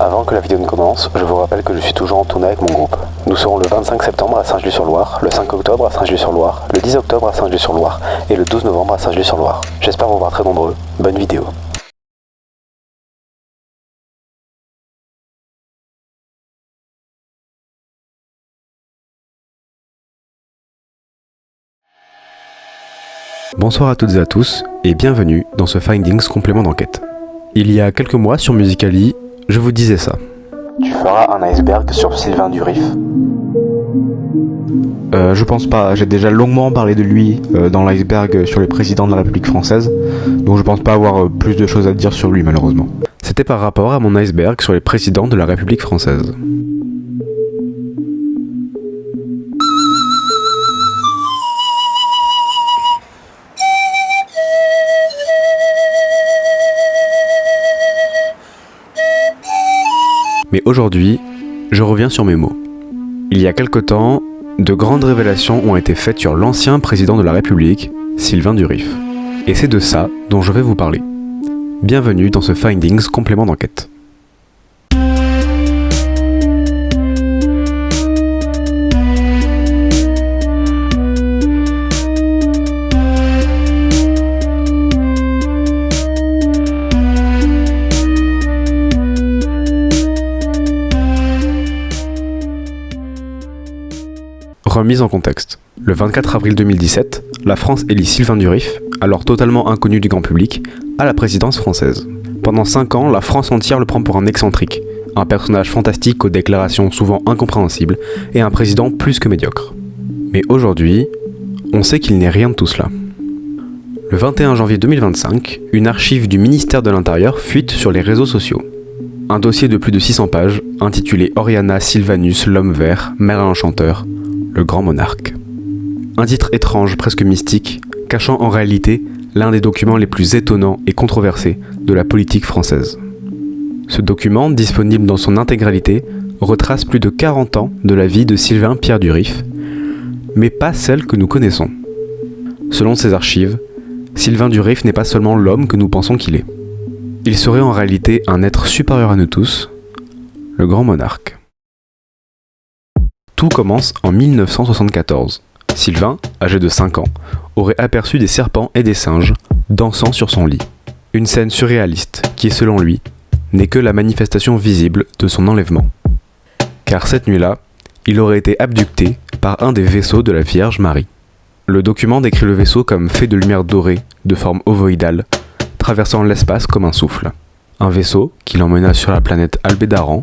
Avant que la vidéo ne commence, je vous rappelle que je suis toujours en tournée avec mon groupe. Nous serons le 25 septembre à Saint-Gelais-sur-Loire, le 5 octobre à Saint-Gelais-sur-Loire, le 10 octobre à Saint-Gelais-sur-Loire et le 12 novembre à Saint-Gelais-sur-Loire. J'espère vous voir très nombreux. Bonne vidéo. Bonsoir à toutes et à tous, et bienvenue dans ce Findings complément d'enquête. Il y a quelques mois sur Musical.ly, je vous disais ça. Tu feras un iceberg sur Sylvain Durif? Je pense pas, j'ai déjà longuement parlé de lui dans l'iceberg sur les présidents de la République française, donc je pense pas avoir plus de choses à dire sur lui malheureusement. C'était par rapport à mon iceberg sur les présidents de la République française. Mais aujourd'hui, je reviens sur mes mots. Il y a quelque temps, de grandes révélations ont été faites sur l'ancien président de la République, Sylvain Durif. Et c'est de ça dont je vais vous parler. Bienvenue dans ce Findings complément d'enquête. Remise en contexte. Le 24 avril 2017, la France élit Sylvain Durif, alors totalement inconnu du grand public, à la présidence française. Pendant 5 ans, la France entière le prend pour un excentrique, un personnage fantastique aux déclarations souvent incompréhensibles et un président plus que médiocre. Mais aujourd'hui, on sait qu'il n'est rien de tout cela. Le 21 janvier 2025, une archive du ministère de l'Intérieur fuite sur les réseaux sociaux. Un dossier de plus de 600 pages, intitulé Oriana Sylvanus, l'homme vert, Merlin enchanteur, le grand monarque. Un titre étrange, presque mystique, cachant en réalité l'un des documents les plus étonnants et controversés de la politique française. Ce document, disponible dans son intégralité, retrace plus de 40 ans de la vie de Sylvain Pierre Durif, mais pas celle que nous connaissons. Selon ces archives, Sylvain Durif n'est pas seulement l'homme que nous pensons qu'il est. Il serait en réalité un être supérieur à nous tous, le grand monarque. Tout commence en 1974. Sylvain, âgé de 5 ans, aurait aperçu des serpents et des singes dansant sur son lit. Une scène surréaliste qui, selon lui, n'est que la manifestation visible de son enlèvement. Car cette nuit-là, il aurait été abducté par un des vaisseaux de la Vierge Marie. Le document décrit le vaisseau comme fait de lumière dorée, de forme ovoïdale, traversant l'espace comme un souffle. Un vaisseau qui l'emmena sur la planète Albédaran,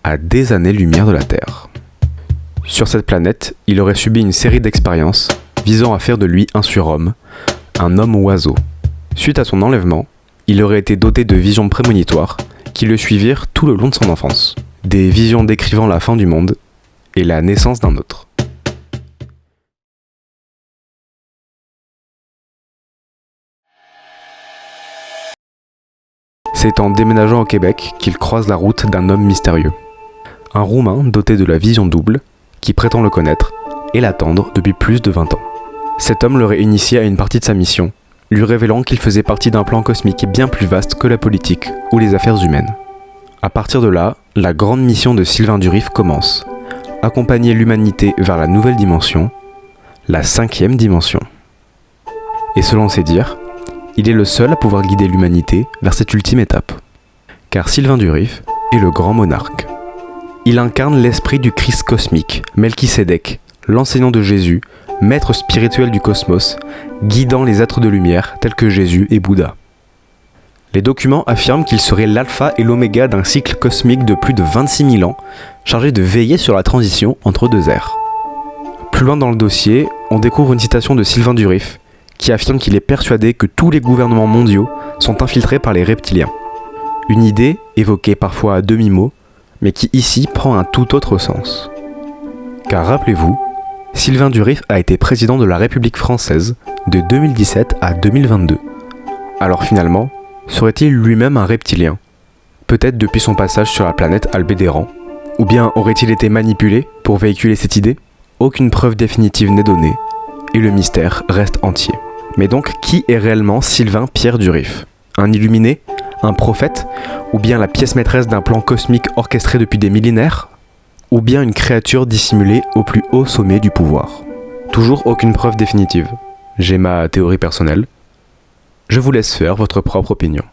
à des années-lumière de la Terre. Sur cette planète, il aurait subi une série d'expériences visant à faire de lui un surhomme, un homme-oiseau. Suite à son enlèvement, il aurait été doté de visions prémonitoires qui le suivirent tout le long de son enfance. Des visions décrivant la fin du monde et la naissance d'un autre. C'est en déménageant au Québec qu'il croise la route d'un homme mystérieux. Un Roumain doté de la vision double, qui prétend le connaître et l'attendre depuis plus de 20 ans. Cet homme l'aurait initié à une partie de sa mission, lui révélant qu'il faisait partie d'un plan cosmique bien plus vaste que la politique ou les affaires humaines. À partir de là, la grande mission de Sylvain Durif commence. Accompagner l'humanité vers la nouvelle dimension, la 5e dimension. Et selon ses dires, il est le seul à pouvoir guider l'humanité vers cette ultime étape. Car Sylvain Durif est le grand monarque. Il incarne l'esprit du Christ cosmique, Melchisédek, l'enseignant de Jésus, maître spirituel du cosmos, guidant les êtres de lumière tels que Jésus et Bouddha. Les documents affirment qu'il serait l'alpha et l'oméga d'un cycle cosmique de plus de 26 000 ans, chargé de veiller sur la transition entre deux ères. Plus loin dans le dossier, on découvre une citation de Sylvain Durif, qui affirme qu'il est persuadé que tous les gouvernements mondiaux sont infiltrés par les reptiliens. Une idée, évoquée parfois à demi-mot, mais qui ici prend un tout autre sens. Car rappelez-vous, Sylvain Durif a été président de la République française de 2017 à 2022. Alors finalement, serait-il lui-même un reptilien? Peut-être depuis son passage sur la planète Albédaran? Ou bien aurait-il été manipulé pour véhiculer cette idée? Aucune preuve définitive n'est donnée, et le mystère reste entier. Mais donc, qui est réellement Sylvain Pierre Durif? Un illuminé, un prophète, ou bien la pièce maîtresse d'un plan cosmique orchestré depuis des millénaires, ou bien une créature dissimulée au plus haut sommet du pouvoir. Toujours aucune preuve définitive. J'ai ma théorie personnelle. Je vous laisse faire votre propre opinion.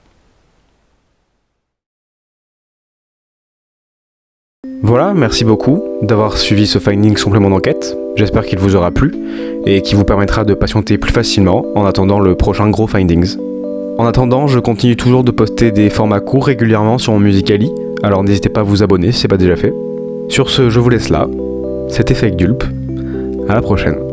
Voilà, merci beaucoup d'avoir suivi ce Findings complément d'enquête. J'espère qu'il vous aura plu et qu'il vous permettra de patienter plus facilement en attendant le prochain gros Findings. En attendant, je continue toujours de poster des formats courts régulièrement sur mon Musical.ly, alors n'hésitez pas à vous abonner si ce n'est pas déjà fait. Sur ce, je vous laisse là. C'était Fake Dulp. À la prochaine.